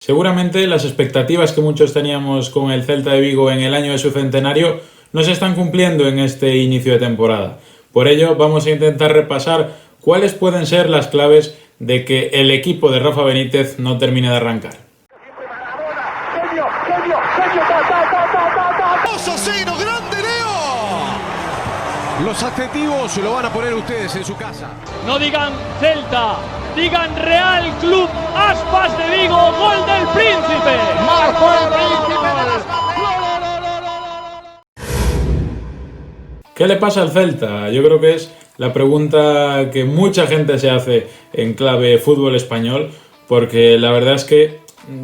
Seguramente las expectativas que muchos teníamos con el Celta de Vigo en el año de su centenario no se están cumpliendo en este inicio de temporada. Por ello vamos a intentar repasar cuáles pueden ser las claves de que el equipo de Rafa Benítez no termine de arrancar. Los adjetivos lo van a poner ustedes en su casa. No digan Celta, digan Real Club Aspas de Vigo, gol del Príncipe. Marcó el Príncipe de las ¿Qué le pasa al Celta? Yo creo que es la pregunta que mucha gente se hace en clave fútbol español, porque la verdad es que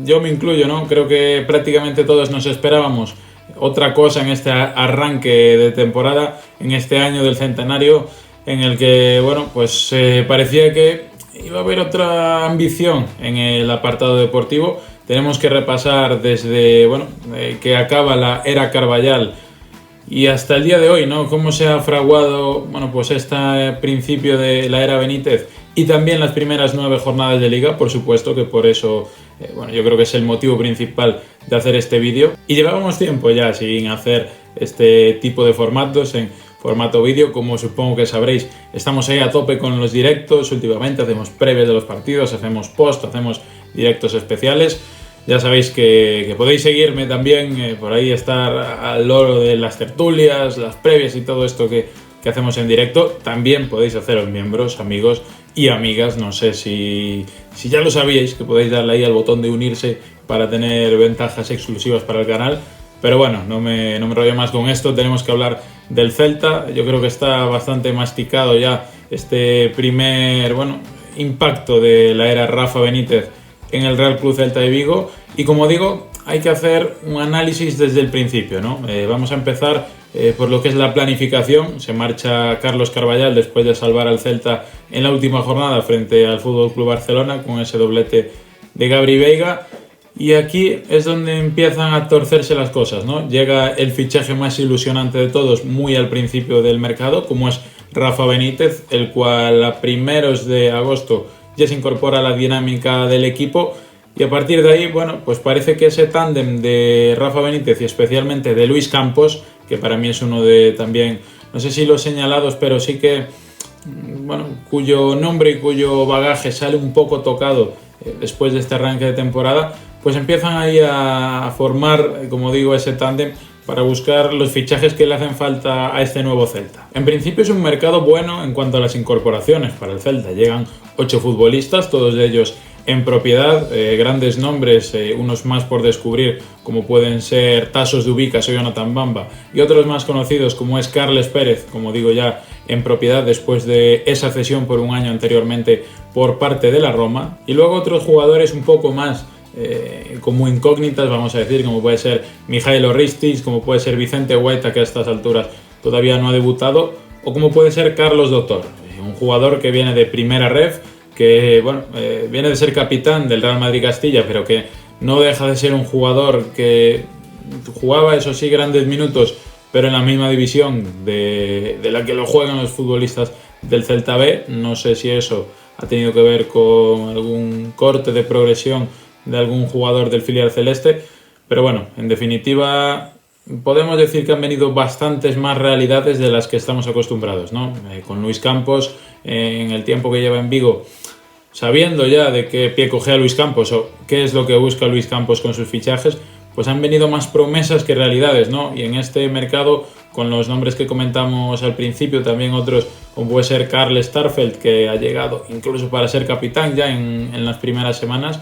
yo me incluyo, ¿no? Creo que prácticamente todos nos esperábamos otra cosa en este arranque de temporada, en este año del centenario, en el que, bueno, pues parecía que iba a haber otra ambición en el apartado deportivo. Tenemos que repasar desde, bueno, que acaba la era Carballal y hasta el día de hoy, ¿no? Cómo se ha fraguado, bueno, pues este principio de la era Benítez y también las primeras 9 jornadas de Liga, por supuesto que por eso, bueno, yo creo que es el motivo principal de hacer este vídeo. Y llevábamos tiempo ya sin hacer este tipo de formatos en formato vídeo, como supongo que sabréis. Estamos ahí a tope con los directos, últimamente hacemos previas de los partidos, hacemos post, hacemos directos especiales. Ya sabéis que podéis seguirme también, por ahí estar al loro de las tertulias, las previas y todo esto que hacemos en directo. También podéis haceros miembros, amigos y amigas. No sé si ya lo sabíais, que podéis darle ahí al botón de unirse para tener ventajas exclusivas para el canal. Pero bueno, no me rollo más con esto. Tenemos que hablar del Celta. Yo creo que está bastante masticado ya este primer, bueno, impacto de la era Rafa Benítez en el Real Club Celta de Vigo. Y como digo, hay que hacer un análisis desde el principio, ¿no? Vamos a empezar por lo que es la planificación. Se marcha Carlos Carballal después de salvar al Celta en la última jornada frente al FC Barcelona con ese doblete de Gabri Veiga. Y aquí es donde empiezan a torcerse las cosas, ¿no? Llega el fichaje más ilusionante de todos muy al principio del mercado, como es Rafa Benítez, el cual a primeros de agosto ya se incorpora a la dinámica del equipo. Y a partir de ahí, bueno, pues parece que ese tándem de Rafa Benítez y especialmente de Luis Campos, que para mí es uno de también, no sé si los señalados, pero sí que, bueno, cuyo nombre y cuyo bagaje sale un poco tocado después de este arranque de temporada, pues empiezan ahí a formar, como digo, ese tándem para buscar los fichajes que le hacen falta a este nuevo Celta. En principio es un mercado bueno en cuanto a las incorporaciones para el Celta. Llegan 8 futbolistas, todos ellos en propiedad, grandes nombres, unos más por descubrir, como pueden ser Tasos Dubicas o Jonathan Bamba, y otros más conocidos como es Carles Pérez, como digo ya, en propiedad después de esa cesión por un año anteriormente por parte de la Roma. Y luego otros jugadores un poco más como incógnitas, vamos a decir, como puede ser Mijailo Ristis, como puede ser Vicente Huerta, que a estas alturas todavía no ha debutado, o como puede ser Carlos Doctor, un jugador que viene de Primera Ref, que bueno, viene de ser capitán del Real Madrid Castilla, pero que no deja de ser un jugador que jugaba, eso sí, grandes minutos, pero en la misma división de la que lo juegan los futbolistas del Celta B. No sé si eso ha tenido que ver con algún corte de progresión de algún jugador del filial celeste, pero bueno, en definitiva podemos decir que han venido bastantes más realidades de las que estamos acostumbrados, ¿no? Con Luis Campos, en el tiempo que lleva en Vigo, sabiendo ya de qué pie cogea Luis Campos o qué es lo que busca Luis Campos con sus fichajes, pues han venido más promesas que realidades, ¿no? Y en este mercado, con los nombres que comentamos al principio, también otros como puede ser Karl Starfelt, que ha llegado incluso para ser capitán ya en las primeras semanas.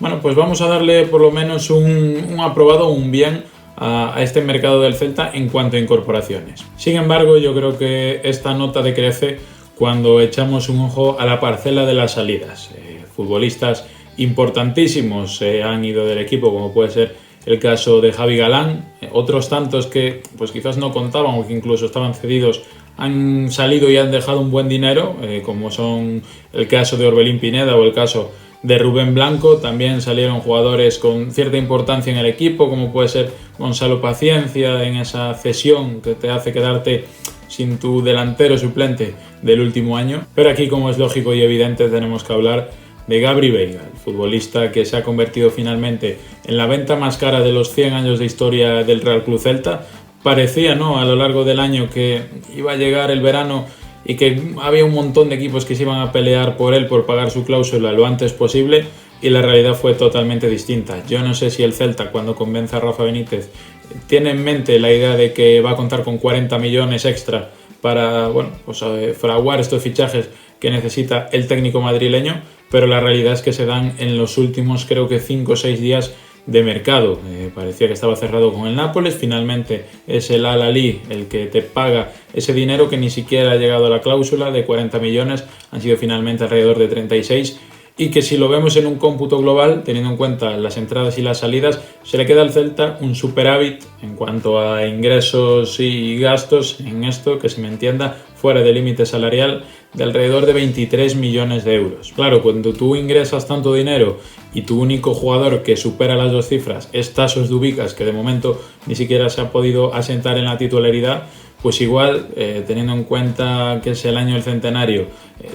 Bueno, pues vamos a darle por lo menos un aprobado, un bien a este mercado del Celta en cuanto a incorporaciones. Sin embargo, yo creo que esta nota decrece cuando echamos un ojo a la parcela de las salidas. Futbolistas importantísimos han ido del equipo, como puede ser el caso de Javi Galán. Otros tantos que pues quizás no contaban o que incluso estaban cedidos han salido y han dejado un buen dinero, como son el caso de Orbelín Pineda o el caso de Rubén Blanco. También salieron jugadores con cierta importancia en el equipo, como puede ser Gonzalo Paciencia, en esa cesión que te hace quedarte sin tu delantero suplente del último año. Pero aquí, como es lógico y evidente, tenemos que hablar de Gabri Veiga, el futbolista que se ha convertido finalmente en la venta más cara de los 100 años de historia del Real Club Celta. Parecía, ¿no?, a lo largo del año que iba a llegar el verano y que había un montón de equipos que se iban a pelear por él, por pagar su cláusula lo antes posible, y la realidad fue totalmente distinta. Yo no sé si el Celta, cuando convence a Rafa Benítez, tiene en mente la idea de que va a contar con 40 millones extra para, bueno, pues fraguar estos fichajes que necesita el técnico madrileño, pero la realidad es que se dan en los últimos, creo que 5 o 6 días de mercado. Parecía que estaba cerrado con el Nápoles, finalmente es el Al-Ahly el que te paga ese dinero que ni siquiera ha llegado a la cláusula de 40 millones, han sido finalmente alrededor de 36, y que si lo vemos en un cómputo global, teniendo en cuenta las entradas y las salidas, se le queda al Celta un superávit en cuanto a ingresos y gastos, en esto, que se me entienda, fuera del límite salarial, de alrededor de 23 millones de euros. Claro, cuando tú ingresas tanto dinero y tu único jugador que supera las 2 cifras es Tasos Dubicas, que de momento ni siquiera se ha podido asentar en la titularidad, pues igual, teniendo en cuenta que es el año del centenario,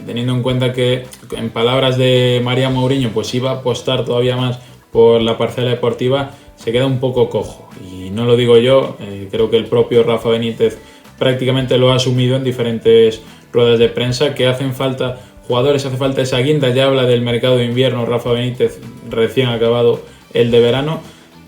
teniendo en cuenta que, en palabras de María Mourinho, pues iba a apostar todavía más por la parcela deportiva, se queda un poco cojo. Y no lo digo yo, creo que el propio Rafa Benítez prácticamente lo ha asumido en diferentes ruedas de prensa, que hacen falta jugadores, hace falta esa guinda. Ya habla del mercado de invierno Rafa Benítez, recién acabado el de verano.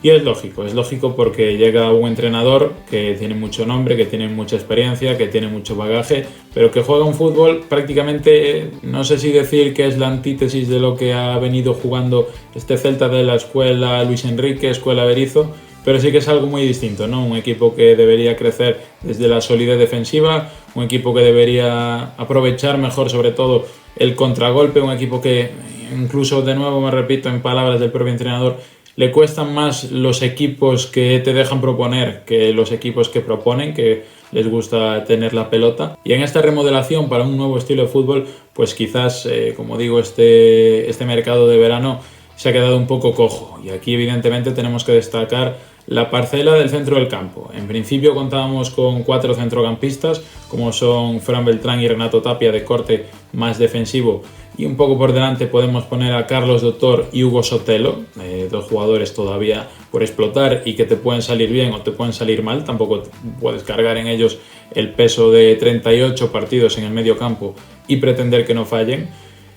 Y es lógico porque llega un entrenador que tiene mucho nombre, que tiene mucha experiencia, que tiene mucho bagaje, pero que juega un fútbol prácticamente, no sé si decir que es la antítesis de lo que ha venido jugando este Celta de la escuela Luis Enrique, escuela Berizzo, pero sí que es algo muy distinto, ¿no? Un equipo que debería crecer desde la solidez defensiva, un equipo que debería aprovechar mejor sobre todo el contragolpe, un equipo que, incluso de nuevo me repito en palabras del propio entrenador, le cuestan más los equipos que te dejan proponer que los equipos que proponen, que les gusta tener la pelota. Y en esta remodelación para un nuevo estilo de fútbol, pues quizás, como digo, este mercado de verano se ha quedado un poco cojo. Y aquí evidentemente tenemos que destacar la parcela del centro del campo. En principio contábamos con 4 centrocampistas, como son Fran Beltrán y Renato Tapia, de corte más defensivo, y un poco por delante podemos poner a Carlos Doctor y Hugo Sotelo, 2 jugadores todavía por explotar y que te pueden salir bien o te pueden salir mal. Tampoco puedes cargar en ellos el peso de 38 partidos en el medio campo y pretender que no fallen.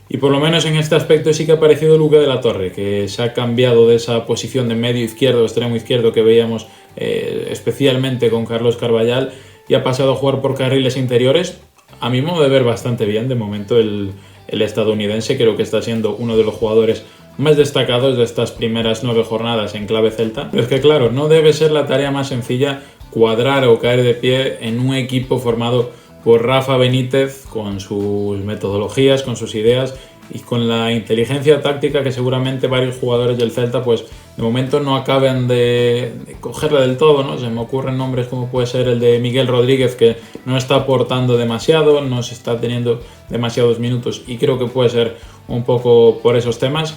Y por lo menos en este aspecto sí que ha aparecido Luque de la Torre, que se ha cambiado de esa posición de medio izquierdo, extremo izquierdo que veíamos especialmente con Carlos Carballal, y ha pasado a jugar por carriles interiores. A mi modo de ver, bastante bien. De momento el estadounidense creo que está siendo uno de los jugadores más destacados de estas primeras 9 jornadas en clave celta. Pero es que claro, no debe ser la tarea más sencilla cuadrar o caer de pie en un equipo formado por Rafa Benítez, con sus metodologías, con sus ideas y con la inteligencia táctica que seguramente varios jugadores del Celta pues de momento no acaban de cogerla del todo, ¿no? Se me ocurren nombres como puede ser el de Miguel Rodríguez, que no está aportando demasiado, no se está teniendo demasiados minutos, y creo que puede ser un poco por esos temas.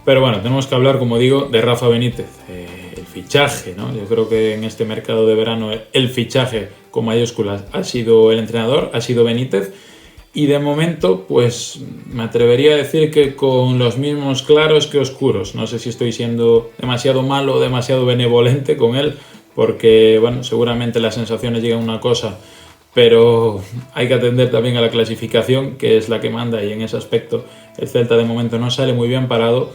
Pero bueno, tenemos que hablar, como digo, de Rafa Benítez, el fichaje, ¿no? Yo creo que en este mercado de verano el fichaje con mayúsculas ha sido el entrenador, ha sido Benítez, y de momento pues me atrevería a decir que con los mismos claros que oscuros. No sé si estoy siendo demasiado malo o demasiado benevolente con él, porque bueno, seguramente las sensaciones llegan a una cosa, pero hay que atender también a la clasificación, que es la que manda, y en ese aspecto el Celta de momento no sale muy bien parado.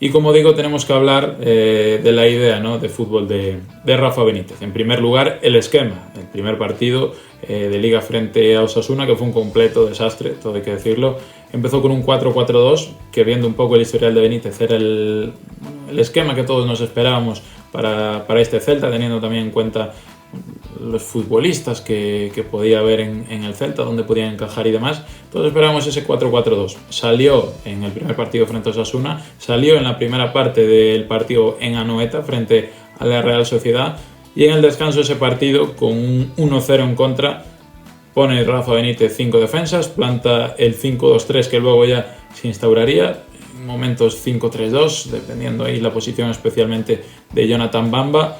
Y como digo, tenemos que hablar de la idea, ¿no?, de fútbol de Rafa Benítez. En primer lugar, el esquema. El primer partido de Liga frente a Osasuna, que fue un completo desastre, todo hay que decirlo. Empezó con un 4-4-2, que viendo un poco el historial de Benítez era el esquema que todos nos esperábamos para este Celta, teniendo también en cuenta los futbolistas que podía haber en el Celta, donde podían encajar y demás. Todos esperábamos ese 4-4-2. Salió en el primer partido frente a Osasuna, salió en la primera parte del partido en Anoeta frente a la Real Sociedad, y en el descanso ese partido, con un 1-0 en contra, pone Rafa Benítez 5 defensas, planta el 5-2-3 que luego ya se instauraría, en momentos 5-3-2, dependiendo ahí la posición especialmente de Jonathan Bamba.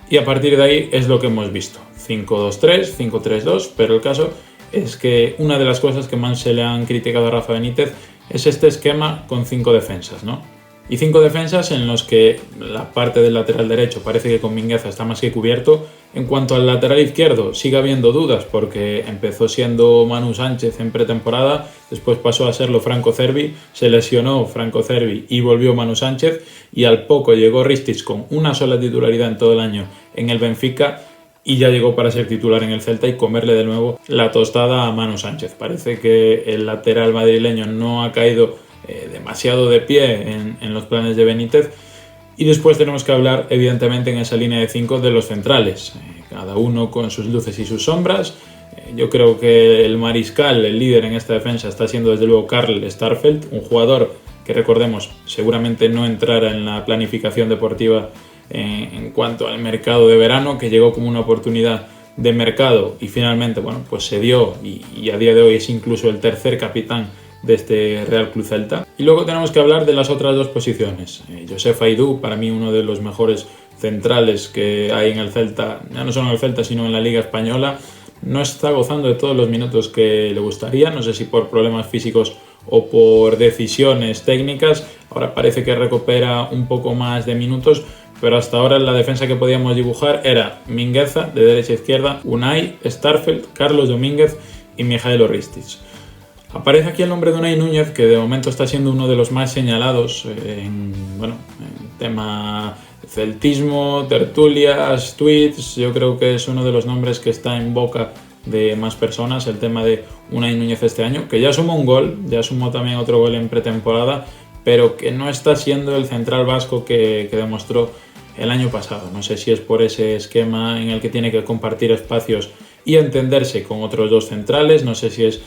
Y a partir de ahí es lo que hemos visto, 5-2-3, 5-3-2, pero el caso es que una de las cosas que más se le han criticado a Rafa Benítez es este esquema con 5 defensas, ¿no? Y 5 defensas en los que la parte del lateral derecho parece que con Mingueza está más que cubierto. En cuanto al lateral izquierdo, sigue habiendo dudas porque empezó siendo Manu Sánchez en pretemporada, después pasó a serlo Franco Cervi, se lesionó Franco Cervi y volvió Manu Sánchez, y al poco llegó Ristic con una sola titularidad en todo el año en el Benfica y ya llegó para ser titular en el Celta y comerle de nuevo la tostada a Manu Sánchez. Parece que el lateral madrileño no ha caído demasiado de pie en los planes de Benítez. Y después tenemos que hablar, evidentemente, en esa línea de 5 de los centrales, cada uno con sus luces y sus sombras. Yo creo que el mariscal, el líder en esta defensa, está siendo desde luego Karl Starfelt, un jugador que, recordemos, seguramente no entrara en la planificación deportiva en cuanto al mercado de verano, que llegó como una oportunidad de mercado y finalmente, bueno, pues se dio y a día de hoy es incluso el tercer capitán de este Real Club Celta. Y luego tenemos que hablar de las otras dos posiciones. Joseph Aidú, para mí uno de los mejores centrales que hay en el Celta, ya no solo en el Celta sino en la Liga Española, no está gozando de todos los minutos que le gustaría, no sé si por problemas físicos o por decisiones técnicas. Ahora parece que recupera un poco más de minutos, pero hasta ahora la defensa que podíamos dibujar era Mingueza de derecha a izquierda, Unai, Starfelt, Carlos Domínguez y Mijailo Ristic. Aparece aquí el nombre de Unai Núñez, que de momento está siendo uno de los más señalados en tema celtismo, tertulias, tweets. Yo creo que es uno de los nombres que está en boca de más personas, el tema de Unai Núñez este año, que ya sumó un gol, ya sumó también otro gol en pretemporada, pero que no está siendo el central vasco que demostró el año pasado. No sé si es por ese esquema en el que tiene que compartir espacios y entenderse con otros dos centrales, no sé si es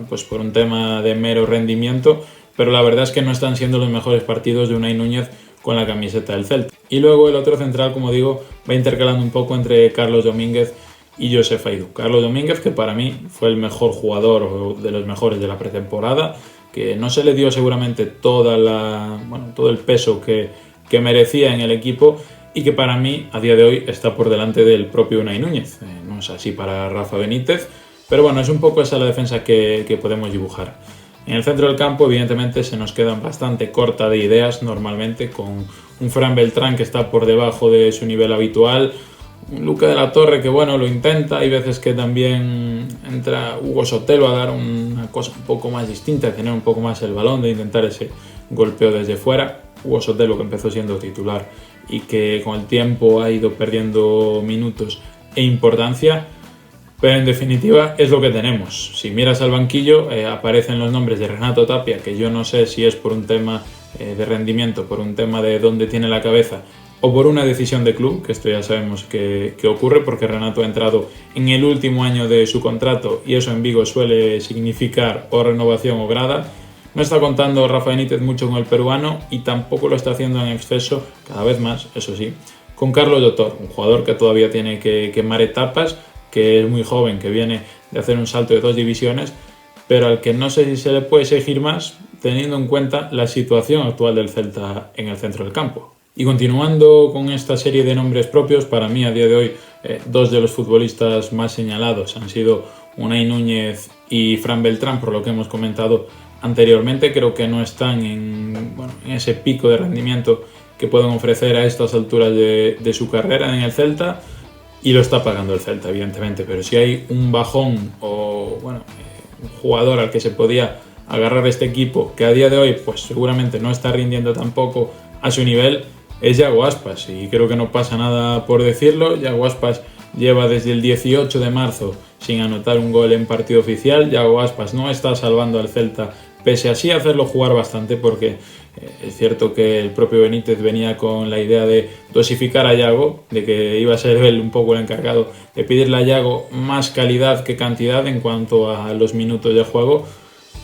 pues por un tema de mero rendimiento, pero la verdad es que no están siendo los mejores partidos de Unai Núñez con la camiseta del Celta. Y luego el otro central, como digo, va intercalando un poco entre Carlos Domínguez y Joseph Aidú. Carlos Domínguez, que para mí fue el mejor jugador o de los mejores de la pretemporada, que no se le dio seguramente todo el peso que merecía en el equipo, y que para mí a día de hoy está por delante del propio Unai Núñez. No es así para Rafa Benítez, pero bueno, es un poco esa la defensa que podemos dibujar. En el centro del campo, evidentemente, se nos quedan bastante corta de ideas normalmente, con un Fran Beltrán que está por debajo de su nivel habitual, un Luca de la Torre que bueno, lo intenta, hay veces que también entra Hugo Sotelo a dar una cosa un poco más distinta, de tener un poco más el balón, de intentar ese golpeo desde fuera. Hugo Sotelo, que empezó siendo titular y que con el tiempo ha ido perdiendo minutos e importancia, pero en definitiva es lo que tenemos. Si miras al banquillo, aparecen los nombres de Renato Tapia, que yo no sé si es por un tema de rendimiento, por un tema de dónde tiene la cabeza o por una decisión de club, que esto ya sabemos que ocurre porque Renato ha entrado en el último año de su contrato y eso en Vigo suele significar o renovación o grada. No está contando Rafa Benítez mucho con el peruano y tampoco lo está haciendo en exceso, cada vez más, eso sí, con Carlos Dotor, un jugador que todavía tiene que quemar etapas, que es muy joven, que viene de hacer un salto de 2 divisiones, pero al que no sé si se le puede exigir más teniendo en cuenta la situación actual del Celta en el centro del campo. Y continuando con esta serie de nombres propios, para mí a día de hoy dos de los futbolistas más señalados han sido Unai Núñez y Fran Beltrán, por lo que hemos comentado anteriormente. Creo que no están en ese pico de rendimiento que pueden ofrecer a estas alturas de su carrera en el Celta, y lo está pagando el Celta, evidentemente, pero si hay un bajón o un jugador al que se podía agarrar este equipo, que a día de hoy pues seguramente no está rindiendo tampoco a su nivel, es Yago Aspas, y creo que no pasa nada por decirlo. Yago Aspas lleva desde el 18 de marzo sin anotar un gol en partido oficial. Yago Aspas no está salvando al Celta, pese a sí hacerlo jugar bastante, porque es cierto que el propio Benítez venía con la idea de dosificar a Yago, de que iba a ser él un poco el encargado de pedirle a Yago más calidad que cantidad en cuanto a los minutos de juego,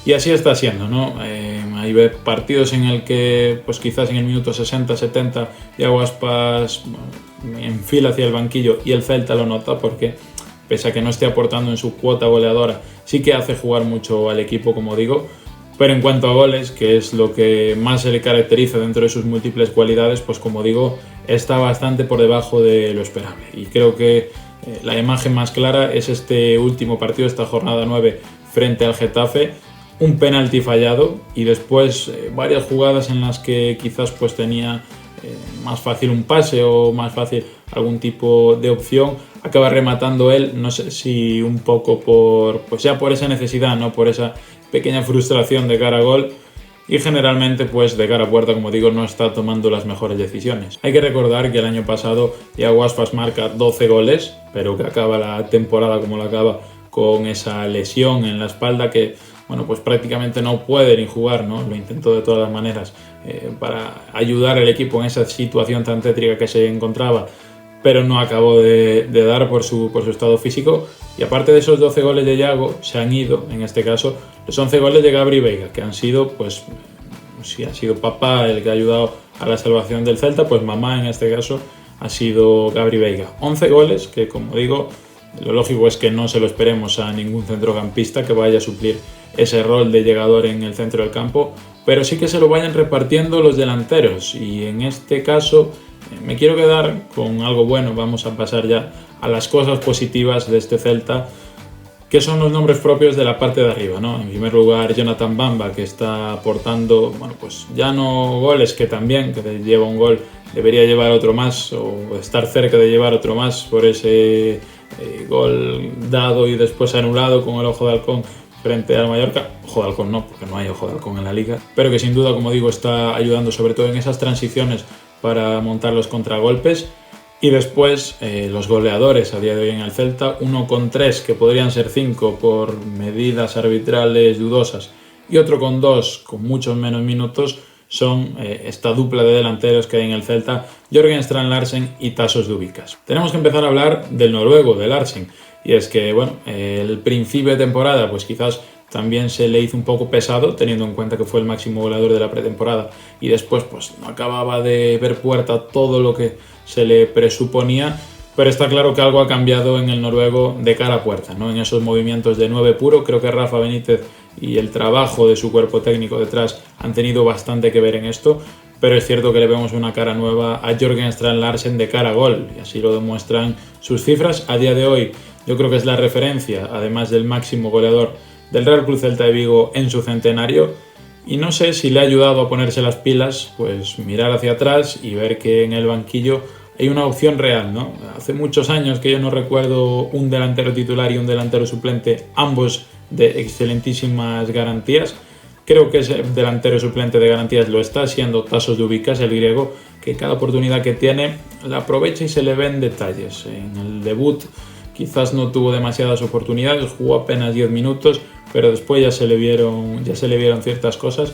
y así está siendo, ¿no? Hay partidos en el que pues quizás en el minuto 60-70 Yago Aspas enfila hacia el banquillo y el Celta lo nota, porque pese a que no esté aportando en su cuota goleadora, sí que hace jugar mucho al equipo, como digo. Pero en cuanto a goles, que es lo que más se le caracteriza dentro de sus múltiples cualidades, pues como digo, está bastante por debajo de lo esperable. Y creo que la imagen más clara es este último partido, esta jornada 9 frente al Getafe, un penalti fallado y después varias jugadas en las que quizás pues tenía más fácil un pase o más fácil algún tipo de opción, acaba rematando él, no sé si un poco por esa necesidad, ¿no? Por esa pequeña frustración de cara a gol, y generalmente pues de cara a puerta, como digo, no está tomando las mejores decisiones. Hay que recordar que el año pasado Iago Aspas marca 12 goles, pero que acaba la temporada como la acaba con esa lesión en la espalda que, bueno, pues prácticamente no puede ni jugar, ¿no? Lo intentó de todas las maneras para ayudar al equipo en esa situación tan tétrica que se encontraba, pero no acabó de dar por su estado físico. Y aparte de esos 12 goles de Iago, se han ido, en este caso, los 11 goles de Gabri Veiga, que han sido, pues, si ha sido papá el que ha ayudado a la salvación del Celta, pues mamá en este caso ha sido Gabri Veiga. 11 goles que, como digo, lo lógico es que no se lo esperemos a ningún centrocampista que vaya a suplir ese rol de llegador en el centro del campo, pero sí que se lo vayan repartiendo los delanteros, y en este caso me quiero quedar con algo bueno. Vamos a pasar ya a las cosas positivas de este Celta, que son los nombres propios de la parte de arriba, ¿no? En primer lugar, Jonathan Bamba, que está aportando, bueno, pues ya no goles, que también, que lleva un gol, debería llevar otro más, o estar cerca de llevar otro más por ese gol dado y después anulado con el ojo de halcón frente al Mallorca. Ojo de halcón no, porque no hay ojo de halcón en la liga, pero que sin duda, como digo, está ayudando sobre todo en esas transiciones para montar los contragolpes. Y después los goleadores a día de hoy en el Celta, uno con 3, que podrían ser 5 por medidas arbitrales dudosas, y otro con 2, con muchos menos minutos, son esta dupla de delanteros que hay en el Celta, Jørgen Strand Larsen y Tasos Dubicas. Tenemos que empezar a hablar del noruego, de Larsen, y es que, bueno, el principio de temporada pues quizás también se le hizo un poco pesado, teniendo en cuenta que fue el máximo goleador de la pretemporada, y después pues no acababa de ver puerta todo lo que se le presuponía, pero está claro que algo ha cambiado en el noruego de cara a puerta, ¿no? En esos movimientos de 9 puro, creo que Rafa Benítez y el trabajo de su cuerpo técnico detrás han tenido bastante que ver en esto, pero es cierto que le vemos una cara nueva a Jørgen Strand Larsen de cara a gol, y así lo demuestran sus cifras. A día de hoy yo creo que es la referencia, además del máximo goleador del Real Club Celta de Vigo en su centenario, y no sé si le ha ayudado a ponerse las pilas, pues mirar hacia atrás y ver que en el banquillo hay una opción real, ¿no? Hace muchos años que yo no recuerdo un delantero titular y un delantero suplente, ambos de excelentísimas garantías. Creo que ese delantero suplente de garantías lo está haciendo Tasos Dubicas, el griego, que cada oportunidad que tiene la aprovecha y se le ven detalles. En el debut quizás no tuvo demasiadas oportunidades, jugó apenas 10 minutos, pero después ya se le vieron ciertas cosas.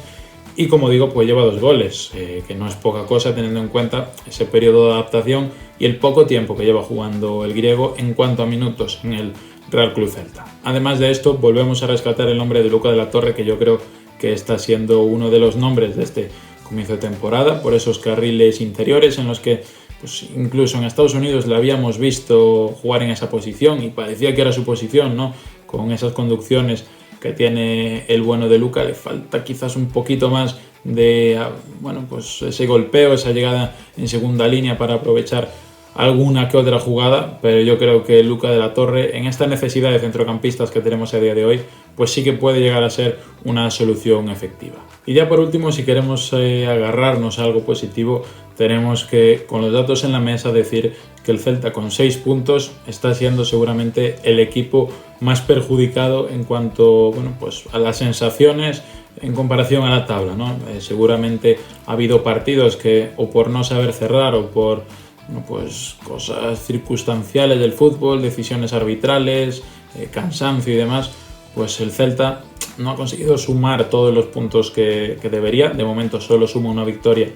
Y como digo, pues lleva 2 goles, que no es poca cosa teniendo en cuenta ese periodo de adaptación y el poco tiempo que lleva jugando el griego en cuanto a minutos en el Real Club Celta. Además de esto, volvemos a rescatar el nombre de Luca de la Torre, que yo creo que está siendo uno de los nombres de este comienzo de temporada, por esos carriles interiores en los que pues incluso en Estados Unidos le habíamos visto jugar en esa posición y parecía que era su posición, ¿no? Con esas conducciones que tiene el bueno de Luca, le falta quizás un poquito más de, bueno, pues ese golpeo, esa llegada en segunda línea para aprovechar alguna que otra jugada, pero yo creo que Luca de la Torre, en esta necesidad de centrocampistas que tenemos a día de hoy, pues sí que puede llegar a ser una solución efectiva. Y ya por último, si queremos agarrarnos a algo positivo, tenemos que, con los datos en la mesa, decir que el Celta con 6 puntos está siendo seguramente el equipo más perjudicado en cuanto, bueno, pues a las sensaciones en comparación a la tabla, ¿no? Seguramente ha habido partidos que, o por no saber cerrar o por pues cosas circunstanciales del fútbol, decisiones arbitrales, cansancio y demás, pues el Celta no ha conseguido sumar todos los puntos que debería. De momento solo suma una victoria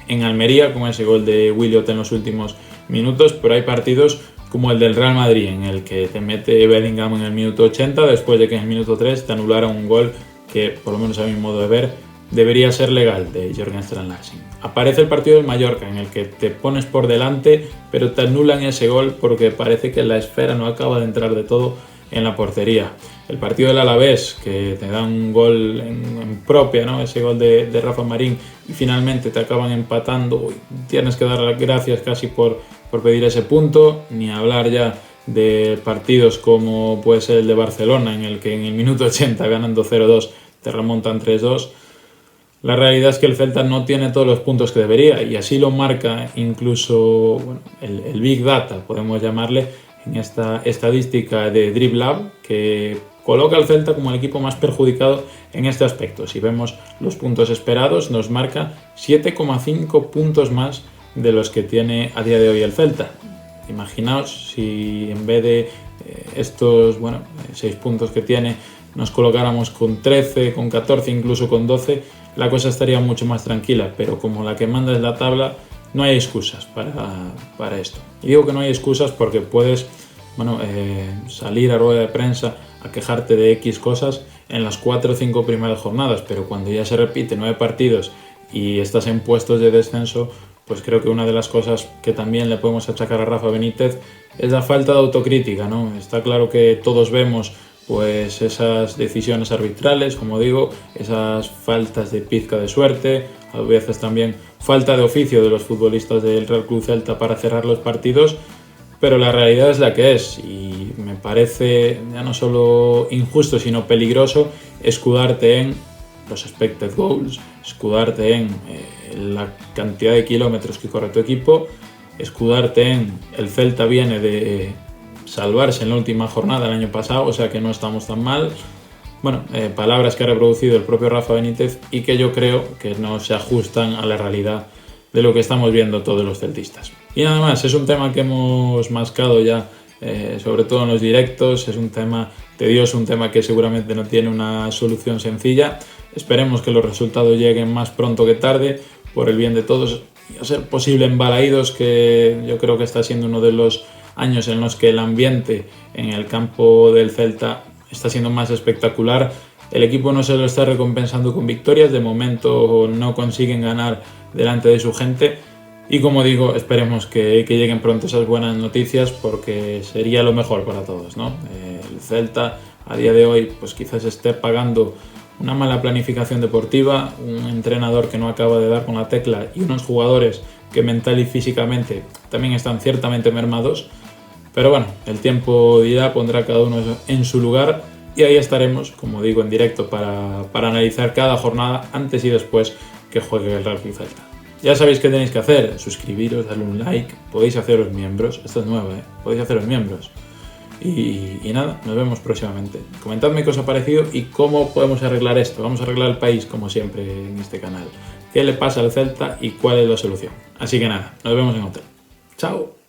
en Almería con ese gol de Williot en los últimos minutos, pero hay partidos como el del Real Madrid en el que te mete Bellingham en el minuto 80 después de que en el minuto 3 te anularon un gol que, por lo menos a mi modo de ver, debería ser legal, de Jørgen Strand Larsen. Aparece el partido del Mallorca en el que te pones por delante pero te anulan ese gol porque parece que la esfera no acaba de entrar de todo en la portería. El partido del Alavés, que te da un gol en propia, ¿no? Ese gol de Rafa Marín, y finalmente te acaban empatando. Tienes que dar las gracias casi por pedir ese punto, ni hablar ya de partidos como puede ser el de Barcelona, en el que en el minuto 80 ganando 0-2 te remontan 3-2. La realidad es que el Celta no tiene todos los puntos que debería, y así lo marca incluso el Big Data, podemos llamarle, en esta estadística de DribLab, que coloca al Celta como el equipo más perjudicado en este aspecto. Si vemos los puntos esperados, nos marca 7,5 puntos más de los que tiene a día de hoy el Celta. Imaginaos si en vez de estos 6 puntos que tiene nos colocáramos con 13, con 14, incluso con 12, la cosa estaría mucho más tranquila, pero como la que manda es la tabla, no hay excusas para esto. Y digo que no hay excusas porque puedes salir a rueda de prensa a quejarte de X cosas en las 4 o 5 primeras jornadas, pero cuando ya se repite 9 partidos y estás en puestos de descenso, pues creo que una de las cosas que también le podemos achacar a Rafa Benítez es la falta de autocrítica, ¿no? Está claro que todos vemos pues esas decisiones arbitrales, como digo, esas faltas de pizca de suerte, a veces también falta de oficio de los futbolistas del Real Club Celta para cerrar los partidos, pero la realidad es la que es, y me parece ya no solo injusto sino peligroso escudarte en los expected goals, escudarte en la cantidad de kilómetros que corre tu equipo, escudarte en el Celta viene de salvarse en la última jornada del año pasado, o sea que no estamos tan mal. Palabras que ha reproducido el propio Rafa Benítez y que yo creo que no se ajustan a la realidad de lo que estamos viendo todos los celtistas. Y nada más, es un tema que hemos mascado ya, sobre todo en los directos, es un tema tedioso, un tema que seguramente no tiene una solución sencilla. Esperemos que los resultados lleguen más pronto que tarde, por el bien de todos, y a ser posible en Balaídos, que yo creo que está siendo uno de los años en los que el ambiente en el campo del Celta está siendo más espectacular. El equipo no se lo está recompensando con victorias, de momento no consiguen ganar delante de su gente, y como digo, esperemos que lleguen pronto esas buenas noticias, porque sería lo mejor para todos, ¿no? El Celta a día de hoy pues quizás esté pagando una mala planificación deportiva, un entrenador que no acaba de dar con la tecla y unos jugadores que mental y físicamente también están ciertamente mermados. Pero bueno, el tiempo dirá, pondrá a cada uno en su lugar, y ahí estaremos, como digo, en directo para analizar cada jornada antes y después que juegue el Real Club Celta. Ya sabéis qué tenéis que hacer: suscribiros, darle un like, podéis haceros miembros, esto es nuevo, podéis haceros miembros. Y nada, nos vemos próximamente. Comentadme qué os ha parecido y cómo podemos arreglar esto. Vamos a arreglar el país, como siempre, en este canal. ¿Qué le pasa al Celta y cuál es la solución? Así que nada, nos vemos en hotel. ¡Chao!